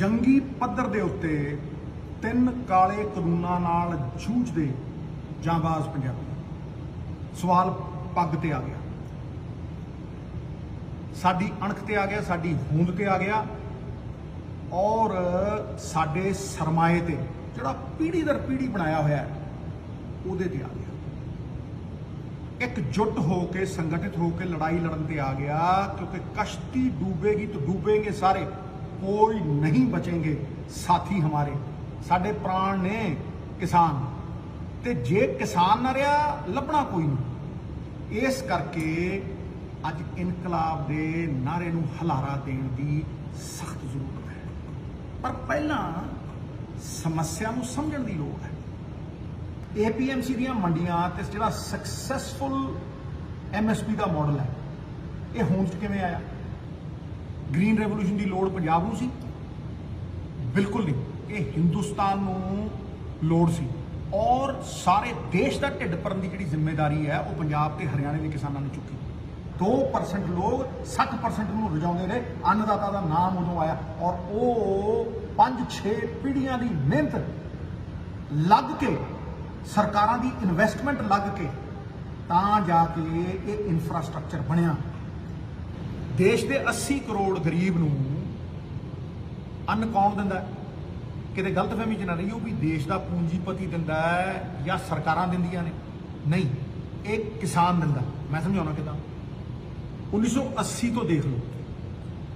ਜੰਗੀ ਪੱਧਰ ਦੇ ਉੱਤੇ ਤਿੰਨ ਕਾਲੇ ਕਾਨੂੰਨਾਂ ਨਾਲ ਜੂਝਦੇ ਜਾਂਬਾਜ਼ ਪੰਜਾਬੀ। ਸਵਾਲ ਪੱਗ ਤੇ ਆ ਗਿਆ, ਸਾਡੀ ਅਣਖ ਤੇ ਆ ਗਿਆ, ਸਾਡੀ ਹੋਂਦ ਤੇ ਆ ਗਿਆ ਔਰ ਸਾਡੇ ਸਰਮਾਏ ਤੇ ਜਿਹੜਾ ਪੀੜ੍ਹੀ ਦਰ ਪੀੜ੍ਹੀ ਬਣਾਇਆ ਹੋਇਆ ਉਹਦੇ ਤੇ ਆ ਗਿਆ। एकजुट होकर संगठित होकर लड़ाई लड़न ते आ गया, क्योंकि कश्ती डूबेगी तो डूबेंगे सारे, कोई नहीं बचेंगे साथी हमारे। साडे प्राण ने किसान, ते जे किसान ना रहा लभना कोई नहीं। इस करके अज इनकलाब दे नारे नूं हलारा देण दी सख्त जरूरत है, पर पहला समस्या नूं समझण दी लोड़ है। APMC ਦੀਆਂ ਮੰਡੀਆਂ ਤੇ ਜਿਹੜਾ ਸਕਸੈਸਫੁਲ MSP ਦਾ ਮਾਡਲ ਹੈ, ਇਹ ਹੋਂਦ 'ਚ ਕਿਵੇਂ ਆਇਆ? ਗ੍ਰੀਨ ਰੈਵੋਲੂਸ਼ਨ ਦੀ ਲੋੜ ਪੰਜਾਬ ਨੂੰ ਸੀ? ਬਿਲਕੁਲ ਨਹੀਂ, ਇਹ ਹਿੰਦੁਸਤਾਨ ਨੂੰ ਲੋੜ ਸੀ ਔਰ ਸਾਰੇ ਦੇਸ਼ ਦਾ ਢਿੱਡ ਭਰਨ ਦੀ ਜਿਹੜੀ ਜ਼ਿੰਮੇਵਾਰੀ ਹੈ ਉਹ ਪੰਜਾਬ ਤੇ ਹਰਿਆਣੇ ਦੇ ਕਿਸਾਨਾਂ ਨੇ ਚੁੱਕੀ। 2% ਲੋਕ 60% ਨੂੰ ਰਜਾਉਂਦੇ ਰਹੇ। ਅੰਨਦਾਤਾ ਦਾ ਨਾਮ ਉਦੋਂ ਆਇਆ ਔਰ ਉਹ 5-6 ਪੀੜ੍ਹੀਆਂ ਦੀ ਮਿਹਨਤ ਲੱਗ ਕੇ, ਸਰਕਾਰਾਂ ਦੀ ਇਨਵੈਸਟਮੈਂਟ ਲੱਗ ਕੇ ਤਾਂ ਜਾ ਕੇ ਇਹ ਇਨਫਰਾਸਟ੍ਰਕਚਰ ਬਣਿਆ। ਦੇਸ਼ ਦੇ 80 ਕਰੋੜ ਗਰੀਬ ਨੂੰ ਅੰਨ ਕੌਣ ਦਿੰਦਾ? ਕਿਤੇ ਗਲਤਫਹਿਮੀ 'ਚ ਨਾ ਰਹੀਓ ਵੀ ਦੇਸ਼ ਦਾ ਪੂੰਜੀਪਤੀ ਦਿੰਦਾ ਹੈ ਜਾਂ ਸਰਕਾਰਾਂ ਦਿੰਦੀਆਂ ਨੇ, ਨਹੀਂ, ਇਹ ਕਿਸਾਨ ਦਿੰਦਾ। ਮੈਂ ਸਮਝਾਉਣਾ ਕਿੱਦਾਂ। 1980 ਤੋਂ ਦੇਖ ਲਓ,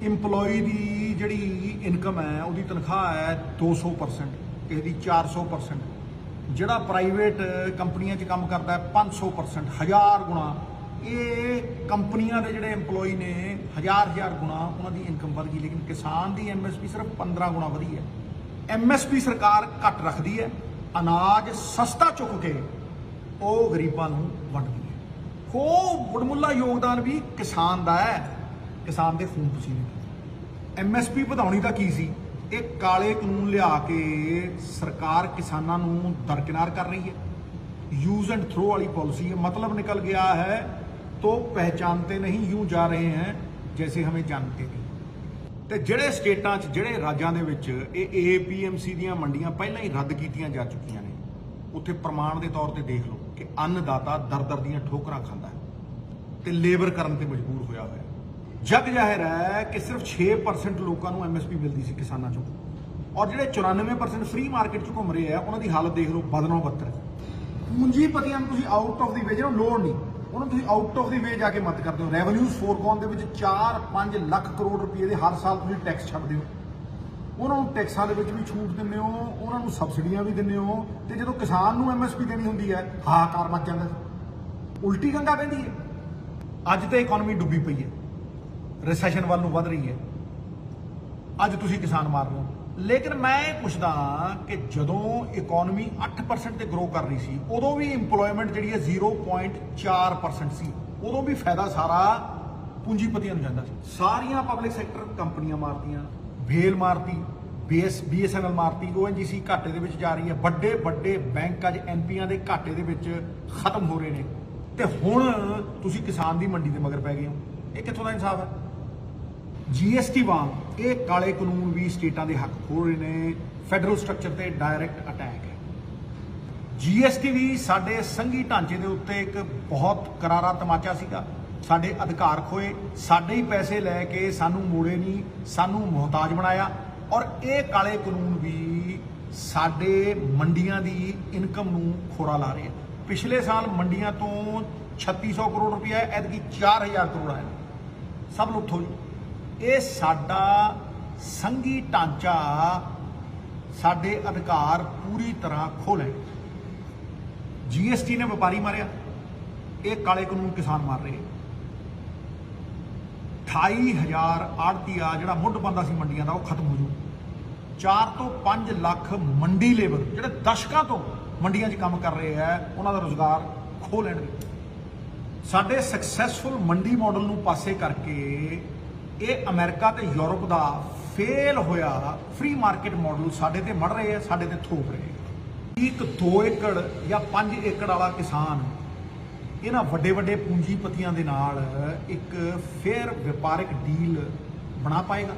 ਇੰਪਲੋਈ ਦੀ ਜਿਹੜੀ ਇਨਕਮ ਹੈ, ਉਹਦੀ ਤਨਖਾਹ ਹੈ 200%, ਕਿਸੇ ਦੀ 400%, ਜਿਹੜਾ ਪ੍ਰਾਈਵੇਟ ਕੰਪਨੀਆਂ 'ਚ ਕੰਮ ਕਰਦਾ ਹੈ 500%, 1000 ਗੁਣਾ। ਇਹ ਕੰਪਨੀਆਂ ਦੇ ਜਿਹੜੇ EMPLOYE ਨੇ 1000 ਗੁਣਾ ਉਹਨਾਂ ਦੀ ਇਨਕਮ ਵਧ ਗਈ, ਲੇਕਿਨ ਕਿਸਾਨ ਦੀ MSP ਸਿਰਫ 15 ਗੁਣਾ ਵਧੀ ਹੈ। MSP ਸਰਕਾਰ ਘੱਟ ਰੱਖਦੀ ਹੈ, ਅਨਾਜ ਸਸਤਾ ਚੁੱਕ ਕੇ ਉਹ ਗਰੀਬਾਂ ਨੂੰ ਵੰਡਦੀ ਹੈ। ਉਹ ਵਡਮੁੱਲਾ ਯੋਗਦਾਨ ਵੀ ਕਿਸਾਨ ਦਾ ਹੈ, ਕਿਸਾਨ ਦੇ ਖੂਨ ਪਸੀਨੇ। MSP ਵਧਾਉਣੀ ਤਾਂ ਕੀ ਸੀ? ਇਹ ਕਾਲੇ ਕਾਨੂੰਨ ਲਿਆ ਕੇ ਸਰਕਾਰ ਕਿਸਾਨਾਂ ਨੂੰ ਦਰਕਿਨਾਰ ਕਰ ਰਹੀ ਹੈ। यूज एंड थ्रो वाली पॉलिसी है। मतलब निकल गया है तो पहचानते नहीं, यूं जा रहे हैं जैसे हमें जानते नहीं। ਤੇ ਜਿਹੜੇ ਸਟੇਟਾਂ 'ਚ, ਜਿਹੜੇ ਰਾਜਾਂ ਦੇ ਵਿੱਚ ਇਹ APMC ਦੀਆਂ ਮੰਡੀਆਂ ਪਹਿਲਾਂ ਹੀ ਰੱਦ ਕੀਤੀਆਂ ਜਾ ਚੁੱਕੀਆਂ ਨੇ, ਉੱਥੇ ਪ੍ਰਮਾਣ ਦੇ ਤੌਰ ਤੇ ਦੇਖ ਲਓ ਕਿ ਅੰਨਦਾਤਾ ਦਰ ਦੀਆਂ ਠੋਕਰਾਂ ਖਾਂਦਾ ਹੈ ਤੇ ਲੇਬਰ ਕਰਨ ਤੇ ਮਜਬੂਰ ਹੋਇਆ ਹੋਇਆ। जग जाहिर है कि सिर्फ 6% लोगों को MSP मिलती सी किसानों चों, और जो 94% फ्री मार्केट च घूम रहे हैं उन्होंने हालत देख लो बदनों बदतर। पूंजीपतियों को आउट ऑफ दी वे जो लोड़ नहीं, उन्होंने आउट ऑफ दी वे जाके मत करते हो। रेवन्यूज फोरगॉन के 4-5 लाख करोड़ रुपये के हर साल तुम टैक्स छड्डदे हो। उन्होंने टैक्सां दे विच भी छूट दिंदे हो, उन्होंने सबसिडियां भी दिंदे हो, ते जदों किसान नूं MSP देनी हुंदी है हाहाकार मच जांदा, उल्टी गंगा पैंदी है। अज तो इकोनॉमी डुੱਬੀ पई है, रिसैशन वाल नूं वध रही है, अज तुसीं किसान मार रहे हो। लेकिन मैं पुछदा कि जदों इकोनॉमी 8% ते ग्रो कर रही सी, उदों भी इंप्लॉयमेंट जिहड़ी है 0.4% सी, उदों भी फायदा सारा पूंजीपतियां नूं जांदा सी। सारियां पब्लिक सैक्टर कंपनियां मारतीਆਂ, भेल मारती, BSNL मारती, ONGC घाटे दे विच जा रही है, बड़े बड़े बैंक अज MPआं दे घाटे दे विच खत्म हो रहे ने, ते हुण तुसीं किसान दी मंडी दे मगर पै गए हो। ये कित्थों दा इंसाफ है? GST वांग ये काले कानून भी स्टेटां दे हक खोल रहे हैं। फैडरल स्ट्रक्चर ते डायरैक्ट अटैक है। GST भी साडे संघी ढांचे दे उत्ते एक बहुत करारा तमाचा सीगा। साडे अधिकार खोए, साडे ही पैसे लैके सानू मोड़े नहीं, सानू मोहताज बनाया। और ये काले कानून भी साडे मंडियां दी इनकम नूं खोरा ला रहे हैं। पिछले साल मंडियां तो 3600 करोड़ रुपया है, ऐतकी 4000 करोड़ आया। सब लुप्त हो जी। ये साडा संघी ढांचा साडे अधिकार पूरी तरह खो ले। GST ने व्यापारी मारिया, ये काले कानून किसान मार रहे। 28,000 आड़तीआ जिहड़ा मुੱਢ पांदा सी मंडियां दा, वो खत्म हो जू। 4 ਤੋਂ 5 ਲੱਖ मंडी लेबर जिहड़े दशकां तो मंडियां 'च काम कर रहे हैं, उन्हां दा रोजगार खो लैणगे। साडे सक्सैसफुल मंडी मॉडल नूं पासे करके ये अमेरिका ते यूरोप का फेल होया फ्री मार्केट मॉडल साडे ते मड़ रहे हैं, साडे ते थोप रहे हैं। 1-2 एकड़ या 5 एकड़ वाला किसान इन्हां वड्डे वड्डे पूंजीपतियां दे नाल एक फेयर व्यापारिक डील बना पाएगा?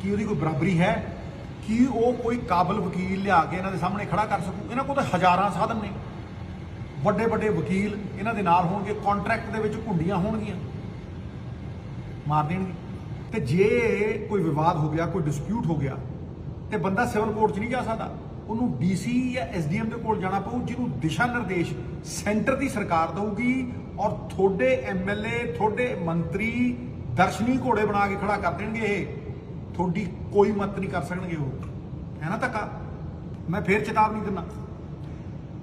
ਕੀ ਉਹਦੀ ਕੋਈ ਬਰਾਬਰੀ ਹੈ? ਕੀ ਉਹ ਕੋਈ ਕਾਬਲ ਵਕੀਲ ਲਿਆ ਕੇ ਇਹਨਾਂ ਦੇ ਸਾਹਮਣੇ ਖੜਾ ਕਰ ਸਕੂ? ਇਹਨਾਂ ਕੋਲ ਤਾਂ ਹਜ਼ਾਰਾਂ ਸਾਧਨ ਨੇ, ਵੱਡੇ ਵੱਡੇ ਵਕੀਲ ਇਹਨਾਂ ਦੇ ਨਾਲ ਹੋਣਗੇ, ਕੰਟਰੈਕਟ ਦੇ ਵਿੱਚ ਘੁੰਡੀਆਂ ਹੋਣਗੀਆਂ, ਮਾਰ ਦੇਣਗੇ। ਤੇ ਜੇ ਕੋਈ ਵਿਵਾਦ ਹੋ ਗਿਆ, ਕੋਈ ਡਿਸਪਿਊਟ ਹੋ ਗਿਆ, ਤੇ ਬੰਦਾ ਸਿਵਲ ਕੋਰਟ 'ਚ ਨਹੀਂ ਜਾ ਸਕਦਾ, ਉਹਨੂੰ ਡੀਸੀ ਜਾਂ ਐਸਡੀਐਮ ਦੇ ਕੋਲ ਜਾਣਾ ਪਊ, ਜਿਹਨੂੰ ਦਿਸ਼ਾ ਨਿਰਦੇਸ਼ ਸੈਂਟਰ ਦੀ ਸਰਕਾਰ ਦਊਗੀ। ਔਰ ਤੁਹਾਡੇ ਐਮਐਲਏ, ਤੁਹਾਡੇ ਮੰਤਰੀ ਦਰਸ਼ਨੀ ਘੋੜੇ ਬਣਾ ਕੇ ਖੜਾ ਕਰ ਦੇਣਗੇ। ਇਹ ਤੁਹਾਡੀ ਕੋਈ ਮਦਦ ਨਹੀਂ ਕਰ ਸਕਣਗੇ। ਉਹ ਹੈ ਨਾ ਧੱਕਾ। ਮੈਂ ਫੇਰ ਚੇਤਾਵਨੀ ਦਿੰਦਾ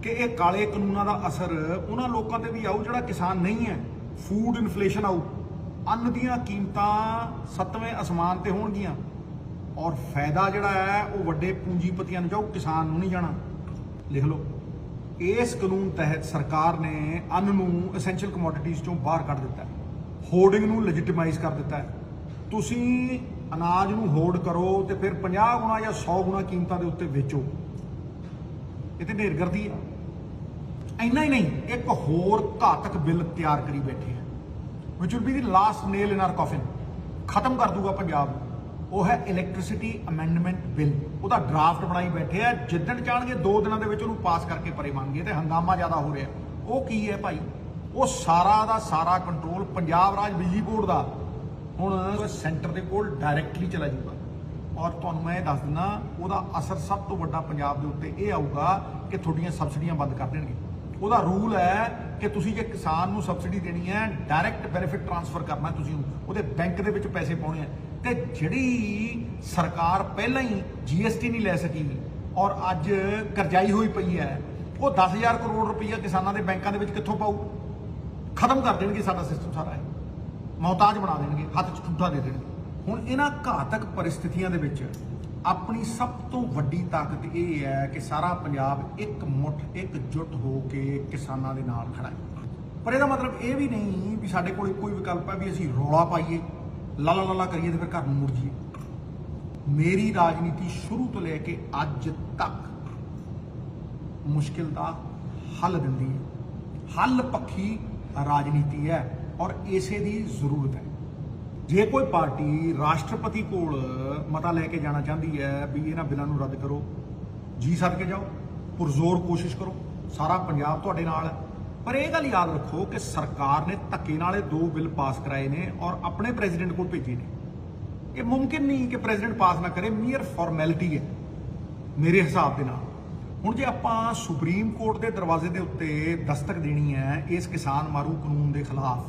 ਕਿ ਇਹ ਕਾਲੇ ਕਾਨੂੰਨਾਂ ਦਾ ਅਸਰ ਉਹਨਾਂ ਲੋਕਾਂ ਤੇ ਵੀ ਆਊ ਜਿਹੜਾ ਕਿਸਾਨ ਨਹੀਂ ਹੈ। ਫੂਡ ਇਨਫਲੇਸ਼ਨ ਆਊ, ਅੰਨ ਦੀਆਂ ਕੀਮਤਾਂ 7ਵੇਂ ਅਸਮਾਨ ਤੇ ਹੋਣਗੀਆਂ, ਔਰ ਫਾਇਦਾ ਜਿਹੜਾ ਹੈ ਉਹ ਵੱਡੇ ਪੂੰਜੀਪਤੀਆਂ ਨੂੰ ਜਾਊ, ਕਿਸਾਨ ਨੂੰ ਨਹੀਂ ਜਾਣਾ। ਲਿਖ ਲਓ, ਇਸ ਕਾਨੂੰਨ ਤਹਿਤ ਸਰਕਾਰ ਨੇ ਅੰਨ ਨੂੰ ਐਸੈਂਸ਼ੀਅਲ ਕਮੋਡਿਟੀਜ਼ ਚੋਂ ਬਾਹਰ ਕੱਢ ਦਿੱਤਾ ਹੈ, ਹੋਰਡਿੰਗ ਨੂੰ ਲੈਜੀਟਿਮਾਈਜ਼ ਕਰ ਦਿੱਤਾ ਹੈ। ਤੁਸੀਂ ਅਨਾਜ ਨੂੰ ਹੋਰਡ ਕਰੋ ਤੇ ਫਿਰ 50 ਗੁਣਾ ਜਾਂ 100 ਗੁਣਾ ਕੀਮਤਾਂ ਦੇ ਉੱਤੇ ਵੇਚੋ। ਇਹ ਤੇ ਢੇਰਗਰਦੀ ਹੈ। ਇੰਨਾ ਹੀ ਨਹੀਂ, ਇੱਕ ਹੋਰ ਘਾਤਕ ਬਿੱਲ ਤਿਆਰ ਕਰੀ ਬੈਠੇ ਆ, ਵਿਚ will be the last nail in our ਕਾਫਿਨ, ਖਤਮ ਕਰ ਦੂਗਾ ਪੰਜਾਬ ਨੂੰ। ਉਹ ਹੈ ਇਲੈਕਟ੍ਰਿਸਿਟੀ ਅਮੈਂਡਮੈਂਟ ਬਿੱਲ। ਉਹਦਾ ਡਰਾਫਟ ਬਣਾਈ ਬੈਠੇ ਆ, ਜਿੱਦਣ ਚਾਹਣਗੇ 2 ਦਿਨਾਂ ਦੇ ਵਿੱਚ ਉਹਨੂੰ ਪਾਸ ਕਰਕੇ ਪਰੇ ਮੰਨਗੇ। ਤੇ ਹੰਗਾਮਾ ਜ਼ਿਆਦਾ ਹੋ ਰਿਹਾ। ਉਹ ਕੀ ਹੈ ਭਾਈ? ਉਹ ਸਾਰਾ ਦਾ ਸਾਰਾ ਕੰਟਰੋਲ ਪੰਜਾਬ ਰਾਜ ਬਿਜਲੀ ਬੋਰਡ ਦਾ ਹੁਣ ਸੈਂਟਰ ਦੇ ਕੋਲ ਡਾਇਰੈਕਟਲੀ ਚਲਾ ਜਾਊਗਾ। ਔਰ ਤੁਹਾਨੂੰ ਮੈਂ ਇਹ ਦੱਸ ਦਿੰਦਾ, ਉਹਦਾ ਅਸਰ ਸਭ ਤੋਂ ਵੱਡਾ ਪੰਜਾਬ ਦੇ ਉੱਤੇ ਇਹ ਆਊਗਾ ਕਿ ਤੁਹਾਡੀਆਂ ਸਬਸਿਡੀਆਂ ਬੰਦ ਕਰ ਦੇਣਗੇ। ਉਹਦਾ ਰੂਲ ਹੈ ਕਿ ਤੁਸੀਂ ਜੇ ਕਿਸਾਨ ਨੂੰ ਸਬਸਿਡੀ ਦੇਣੀ ਹੈ, ਡਾਇਰੈਕਟ ਬੈਨੀਫਿਟ ਟ੍ਰਾਂਸਫਰ ਕਰਨਾ, ਤੁਸੀਂ ਉਹਦੇ ਬੈਂਕ ਦੇ ਵਿੱਚ ਪੈਸੇ ਪਾਉਣੇ ਆ। ਤੇ ਜਿਹੜੀ ਸਰਕਾਰ ਪਹਿਲਾਂ ਹੀ ਜੀਐਸਟੀ ਨਹੀਂ ਲੈ ਸਕੀ ਔਰ ਅੱਜ ਕਰਜ਼ਾਈ ਹੋਈ ਪਈ ਹੈ, ਉਹ 10,000 ਕਰੋੜ ਰੁਪਈਆ ਕਿਸਾਨਾਂ ਦੇ ਬੈਂਕਾਂ ਦੇ ਵਿੱਚ ਕਿੱਥੋਂ ਪਾਊ? ਖਤਮ ਕਰ ਦੇਣਗੇ ਸਾਡਾ ਸਿਸਟਮ ਸਾਰਾ, ਮੁਹਤਾਜ ਬਣਾ ਦੇਣਗੇ, ਹੱਥ 'ਚ ਠੁੱਠਾ ਦੇ ਦੇਣਗੇ। ਹੁਣ ਇਹਨਾਂ ਘਾਤਕ ਪਰਿਸਥਿਤੀਆਂ ਦੇ ਵਿੱਚ ਆਪਣੀ ਸਭ ਤੋਂ ਵੱਡੀ ਤਾਕਤ ਇਹ ਹੈ ਕਿ ਸਾਰਾ ਪੰਜਾਬ ਇੱਕ ਮੁੱਠ ਇੱਕਜੁੱਟ ਹੋ ਕੇ ਕਿਸਾਨਾਂ ਦੇ ਨਾਲ ਖੜਾ ਹੈ। ਪਰ ਇਹਦਾ ਮਤਲਬ ਇਹ ਵੀ ਨਹੀਂ ਵੀ ਸਾਡੇ ਕੋਲ ਇੱਕੋ ਹੀ ਵਿਕਲਪ ਹੈ ਵੀ ਅਸੀਂ ਰੌਲਾ ਪਾਈਏ, ਲਾਲਾ ਲਾਲਾ ਕਰੀਏ ਤੇ ਫਿਰ ਘਰ ਨੂੰ ਮੁੜ ਜਾਈਏ। ਮੇਰੀ ਰਾਜਨੀਤੀ ਸ਼ੁਰੂ ਤੋਂ ਲੈ ਕੇ ਅੱਜ ਤੱਕ ਮੁਸ਼ਕਿਲ ਦਾ ਹੱਲ ਦਿੰਦੀ ਹੈ। ਹੱਲ ਪੱਖੀ ਰਾਜਨੀਤੀ ਹੈ ਔਰ ਇਸੇ ਦੀ ਜ਼ਰੂਰਤ ਹੈ। ਜੇ ਕੋਈ ਪਾਰਟੀ ਰਾਸ਼ਟਰਪਤੀ ਕੋਲ ਮਤਾ ਲੈ ਕੇ ਜਾਣਾ ਚਾਹੁੰਦੀ ਹੈ ਵੀ ਇਹਨਾਂ ਬਿੱਲਾਂ ਨੂੰ ਰੱਦ ਕਰੋ, ਜੀ ਸੱਦ ਕੇ ਜਾਓ, ਪੁਰਜ਼ੋਰ ਕੋਸ਼ਿਸ਼ ਕਰੋ, ਸਾਰਾ ਪੰਜਾਬ ਤੁਹਾਡੇ ਨਾਲ ਹੈ। ਪਰ ਇਹ ਗੱਲ ਯਾਦ ਰੱਖੋ ਕਿ ਸਰਕਾਰ ਨੇ ਧੱਕੇ ਨਾਲ ਇਹ 2 ਬਿੱਲ ਪਾਸ ਕਰਾਏ ਨੇ ਔਰ ਆਪਣੇ ਪ੍ਰੈਜ਼ੀਡੈਂਟ ਕੋਲ ਭੇਜੇ ਨੇ। ਇਹ ਮੁਮਕਿਨ ਨਹੀਂ ਕਿ ਪ੍ਰੈਜ਼ੀਡੈਂਟ ਪਾਸ ਨਾ ਕਰੇ, ਮੀਅਰ ਫਾਰਮੈਲਿਟੀ ਹੈ ਮੇਰੇ ਹਿਸਾਬ ਦੇ ਨਾਲ। ਹੁਣ ਜੇ ਆਪਾਂ ਸੁਪਰੀਮ ਕੋਰਟ ਦੇ ਦਰਵਾਜ਼ੇ ਦੇ ਉੱਤੇ ਦਸਤਕ ਦੇਣੀ ਹੈ ਇਸ ਕਿਸਾਨ ਮਾਰੂ ਕਾਨੂੰਨ ਦੇ ਖਿਲਾਫ,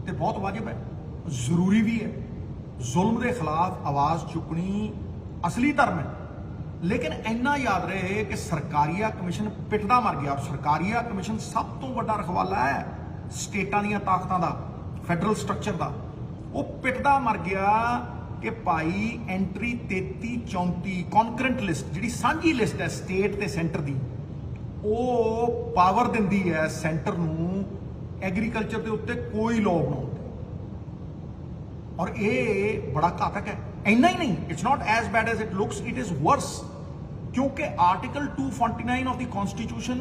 ਤੇ ਬਹੁਤ ਵਾਜਬ ਹੈ, ਜ਼ਰੂਰੀ ਵੀ ਹੈ। ਜ਼ੁਲਮ ਦੇ ਖਿਲਾਫ ਆਵਾਜ਼ ਚੁੱਕਣੀ ਅਸਲੀ ਧਰਮ ਹੈ। ਲੇਕਿਨ ਇੰਨਾ ਯਾਦ ਰਹੇ ਕਿ ਸਰਕਾਰੀਆ ਕਮਿਸ਼ਨ ਪਿੱਟਦਾ ਮਰ ਗਿਆ। ਸਰਕਾਰੀਆ ਕਮਿਸ਼ਨ ਸਭ ਤੋਂ ਵੱਡਾ ਰਖਵਾਲਾ ਹੈ ਸਟੇਟਾਂ ਦੀਆਂ ਤਾਕਤਾਂ ਦਾ, ਫੈਡਰਲ ਸਟਰਕਚਰ ਦਾ। ਉਹ ਪਿੱਟਦਾ ਮਰ ਗਿਆ ਕਿ ਭਾਈ ਐਂਟਰੀ 3334 ਕੌਨਕਰੈਂਟ ਲਿਸਟ, ਜਿਹੜੀ ਸਾਂਝੀ ਲਿਸਟ ਹੈ ਸਟੇਟ ਤੇ ਸੈਂਟਰ ਦੀ, ਉਹ ਪਾਵਰ ਦਿੰਦੀ ਹੈ ਸੈਂਟਰ ਨੂੰ ਐਗਰੀਕਲਚਰ ਦੇ ਉੱਤੇ ਕੋਈ ਲਾਅ ਬਣਾਉਣ ਦੀ। ਔਰ ਇਹ ਬੜਾ ਘਾਤਕ ਹੈ। ਇੰਨਾ ਹੀ ਨਹੀਂ, it's not as bad as it looks, it is worse, ਕਿਉਂਕਿ article 249 of the constitution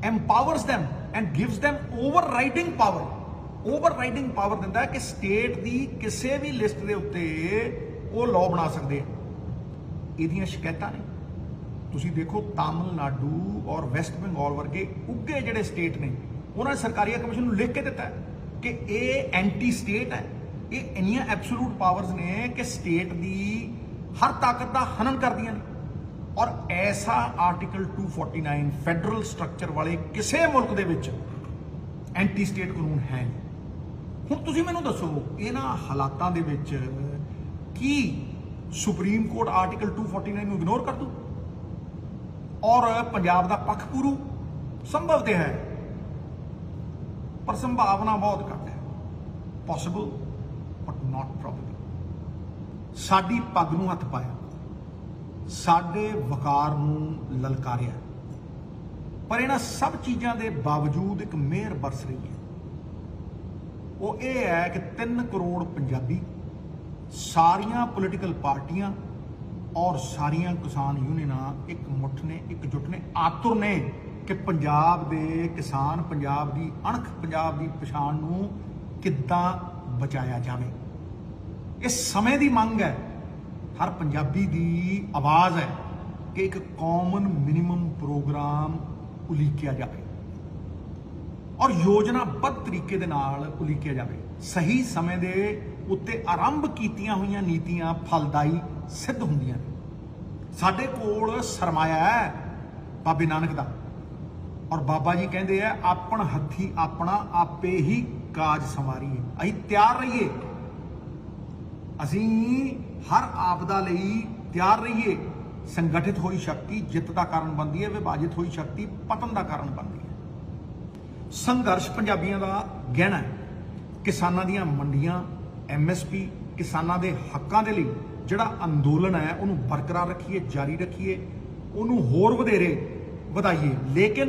empowers them and gives them overriding power ਦਿੰਦਾ ਹੈ ਕਿ ਸਟੇਟ ਦੀ ਕਿਸੇ ਵੀ ਲਿਸਟ ਦੇ ਉੱਤੇ ਉਹ ਲਾਅ ਬਣਾ ਸਕਦੇ ਆ। ਇਹਦੀਆਂ ਸ਼ਿਕਾਇਤਾਂ ਨੇ, ਤੁਸੀਂ ਦੇਖੋ ਤਾਮਿਲਨਾਡੂ ਔਰ ਵੈਸਟ ਬੰਗਾਲ ਵਰਗੇ ਉੱਗੇ ਜਿਹੜੇ ਸਟੇਟ ਨੇ, ਉਹਨਾਂ ਨੇ ਸਰਕਾਰੀਆ ਕਮਿਸ਼ਨ ਨੂੰ ਲਿਖ ਕੇ ਦਿੱਤਾ ਕਿ ਇਹ ਐਂਟੀ ਸਟੇਟ ਹੈ। ਇਹ ਇੰਨੀਆਂ ਐਬਸੋਲੂਟ ਪਾਵਰਸ ਨੇ ਕਿ ਸਟੇਟ ਦੀ ਹਰ ਤਾਕਤ ਦਾ ਹਨਨ ਕਰਦੀਆਂ ਨੇ। ਔਰ ਐਸਾ ਆਰਟੀਕਲ 249 ਫੈਡਰਲ ਸਟਰਕਚਰ ਵਾਲੇ ਕਿਸੇ ਮੁਲਕ ਦੇ ਵਿੱਚ ਐਂਟੀ ਸਟੇਟ ਕਾਨੂੰਨ ਹੈ ਨਹੀਂ। ਹੁਣ ਤੁਸੀਂ ਮੈਨੂੰ ਦੱਸੋ, ਇਹਨਾਂ ਹਾਲਾਤਾਂ ਦੇ ਵਿੱਚ ਕੀ ਸੁਪਰੀਮ ਕੋਰਟ ਆਰਟੀਕਲ 249 ਨੂੰ ਇਗਨੋਰ ਕਰ ਦੂ ਔਰ ਪੰਜਾਬ ਦਾ ਪੱਖ ਪੂਰੂ? ਸੰਭਵ ਤੇ ਹੈ, ਪਰ ਸੰਭਾਵਨਾ ਬਹੁਤ ਘੱਟ ਹੈ। Possible but not probable. ਸਾਡੀ ਪੱਗ ਨੂੰ ਹੱਥ ਪਾਇਆ, ਸਾਡੇ ਵਕਾਰ ਨੂੰ ਲਲਕਾਰਿਆ, ਪਰ ਇਹਨਾਂ ਸਭ ਚੀਜ਼ਾਂ ਦੇ ਬਾਵਜੂਦ ਇੱਕ ਮਿਹਰ ਬਰਸ ਰਹੀ ਹੈ। ਉਹ ਇਹ ਹੈ ਕਿ 3 ਕਰੋੜ ਪੰਜਾਬੀ, ਸਾਰੀਆਂ ਪੋਲੀਟੀਕਲ ਪਾਰਟੀਆਂ ਔਰ ਸਾਰੀਆਂ ਕਿਸਾਨ ਯੂਨੀਅਨਾਂ ਇੱਕ ਮੁੱਠ ਨੇ, ਇੱਕਜੁੱਟ ਨੇ, ਆਤੁਰ ਨੇ ਕਿ ਪੰਜਾਬ ਦੇ ਕਿਸਾਨ, ਪੰਜਾਬ ਦੀ ਅਣਖ, ਪੰਜਾਬ ਦੀ ਪਛਾਣ ਨੂੰ ਕਿੱਦਾਂ ਬਚਾਇਆ ਜਾਵੇ। ਇਹ ਸਮੇਂ ਦੀ ਮੰਗ ਹੈ। हर पंजाबी दी आवाज़ है कि एक कॉमन मिनिमम प्रोग्राम उलीकिया जाए और योजनाबद्ध तरीके दे नाल उलीकिया जाए। सही समय दे उत्ते आरंभ कीतियां हुई नीतियां फलदाई सिद्ध होंदियां ने। साडे कोल सरमाया है बाबे नानक दा और बाबा जी कहते हैं अपन हथी अपना आपे ही काज संवारीए। असीं तैयार रहिए, असीं हर आपदा लई तैयार रहिए। संगठित हुई शक्ति जित का कारण बनती है, विभाजित हुई शक्ति पतन का कारण बनती है। संघर्ष पंजाबियों का गहना है। किसानों दी मंडियां, MSP, किसानों के हकों के लिए जिहड़ा अंदोलन है उन्होंने बरकरार रखिए, जारी रखिए, उन्होंने होर वधेरे वधाइए। लेकिन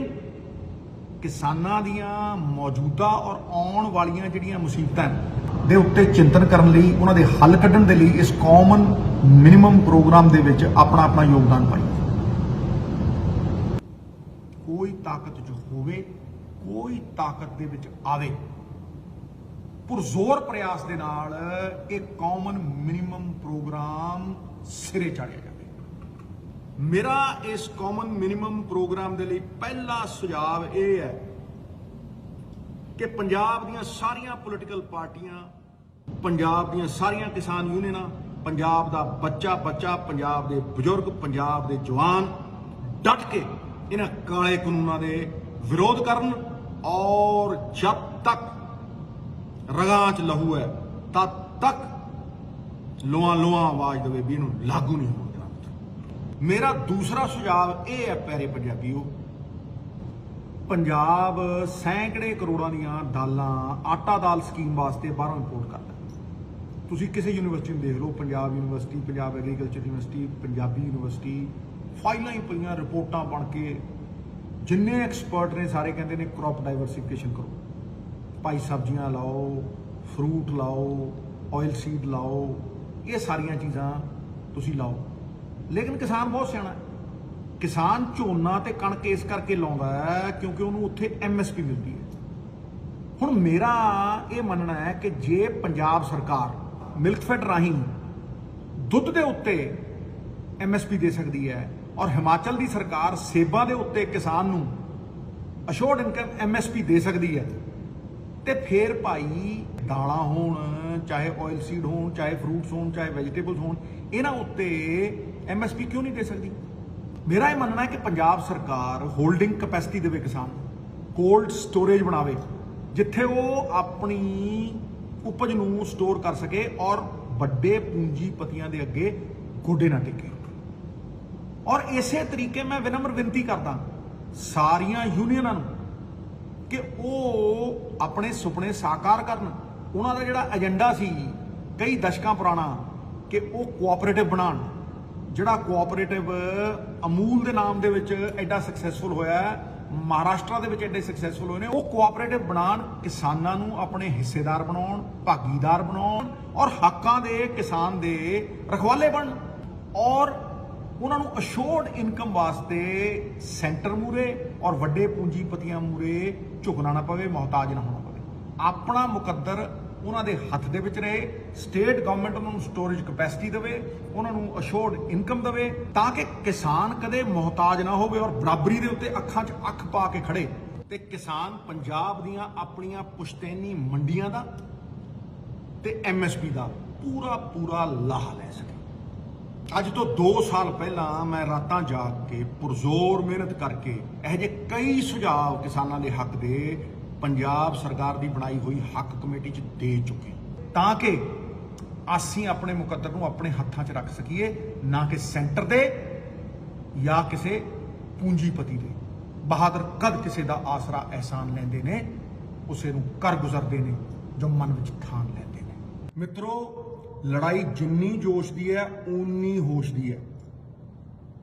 किसानों दियां मौजूदा और आउण वालियां जिहड़ियां मुसीबतां दे उत्ते चिंतन करन लई, उन्हां दे हल कढण दे लई इस कॉमन मिनिमम प्रोग्राम दे विच अपना अपना योगदान पाइए। कोई ताकत जो होवे, कोई ताकत दे विच आवे, पुरजोर प्रयास दे नाल एक कॉमन मिनिमम प्रोग्राम सिरे चाढ़िया जाए। मेरा इस कॉमन मिनिमम प्रोग्राम दे लई पहला सुझाव यह है कि पंजाब दीयां सारियां पोलिटिकल पार्टियां, पंजाब दीयां सारियां किसान यूनियनां, पंजाब दा बच्चा बच्चा, पंजाब दे बुजुर्ग, पंजाब दे जवान डट के इन्हां काले कानूनां दे विरोध करन और जब तक रगां च लहू है तद तक लोआं लोआं आवाज देवे भी इहनूं लागू नहीं होगा। मेरा दूसरा सुझाव यह है प्यारे पंजाबियों, पंजाब सैकड़े करोड़ों दियां दालां आटा दाल स्कीम वास्ते बाहरों इंपोर्ट करता है। तुसीं किसी यूनिवर्सिटी में देख लो, Punjab university, Punjab agriculture university, Punjabi university, फाइलां ही पईयां, रिपोर्टां बन के जिन्ने एक्सपर्ट ने सारे कहते हैं क्रॉप डाइवर्सिफिकेशन करो, भाई सब्जियां लाओ, फ्रूट लाओ, ऑयल सीड लाओ, ये सारियां चीज़ां तुसीं लाओ। लेकिन किसान बहुत सियाणा है। किसान झोना ते कणक इस करके लाउंदा है क्योंकि उन्होंने उत्थे MSP मिलती है। हुण मेरा ये मनना है कि जे पंजाब सरकार मिल्कफेड राही दुध के उत्ते MSP दे सकती है और हिमाचल की सरकार सेबां दे उत्ते किसान नूं अशोर्ड इनकम MSP दे सकती है, तो फिर भाई दालां होण, चाहे ऑयल सीड होण, चाहे फ्रूट्स होण, चाहे वैजीटेबल्स होण, इन्हां उत्ते MSP क्यों नहीं दे सकती। मेरा यह मनना है कि पंजाब सरकार होल्डिंग कैपेसिटी देवे, किसान कोल्ड स्टोरेज बनावे जिथे वो अपनी उपज नूं स्टोर कर सके और बड़े पूंजीपतियों के अगे गोडे ना टेके। और इसे तरीके मैं विनम्र विनती करदा सारियां यूनियनां नूं कि वो अपने सुपने साकार करन। उन्हां दा जिहड़ा एजेंडा सी कई दशकां पुराना कि वो कोआपरेटिव बनाण, जिहड़ा कोआपरेटिव अमूल के नाम दे विच एडा सक्सैसफुल होया, महाराष्ट्र दे विच एडे सक्सैसफुल होए ने, वो कोआपरेटिव बनाण, किसानां नूं अपने हिस्सेदार बनाउण, भागीदार बनाउण और हक्कां दे किसान दे रखवाले बनण और उन्हां नूं अशोर्ड इनकम वास्ते सेंटर मूरे और वड्डे पूंजीपतियां मूरे झुकना ना पवे, मोहताज ना होना पवे। अपना मुकद्दर उन्हां दे हत्थ दे विच रहे, स्टेट गवर्नमेंट उन्हां नूं स्टोरेज कैपेसिटी देवे, उन्हां नूं अशोर्ड इनकम देवे ताकि किसान कदे मोहताज ना होवे और बराबरी दे उत्ते अखां 'च अख पा के खड़े ते किसान पंजाब दीयां अपणियां पुश्तैनी मंडियां दा ते MSP दा पूरा पूरा लाह लै सके। अज तो 2 साल पहला मैं रातां जाग के पुरजोर मेहनत करके यह जे कई सुझाव किसानों के हक दे पंजाब सरकार की बनाई हुई हक कमेटी च दे चुके ताकि असी अपने मुकद्दर नूं अपने हत्थां 'च रख सकीए, ना कि सेंटर दे या किसी पूंजीपति दे। बहादुर कद किसी का आसरा एहसान लेंदे ने, उसे नूं कर गुजरते हैं जो मन विच ठान लेंदे ने। मित्रों, लड़ाई जिन्नी जोश दी है उन्नी होश दी है।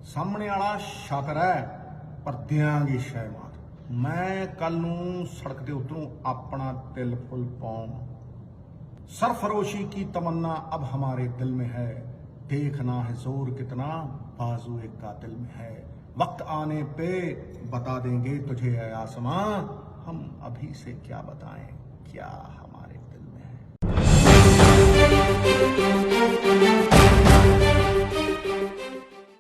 सामने वाला शातिर है पर देंगे शह मार। मैं कल नूं सड़क ते उतरूं अपना दिल फुल पाऊं। सरफरोशी की तमन्ना अब हमारे दिल में है, देखना है जोर कितना बाजू एक कातिल में है। वक्त आने पे बता देंगे तुझे ऐ आसमां, हम अभी से क्या बताएं क्या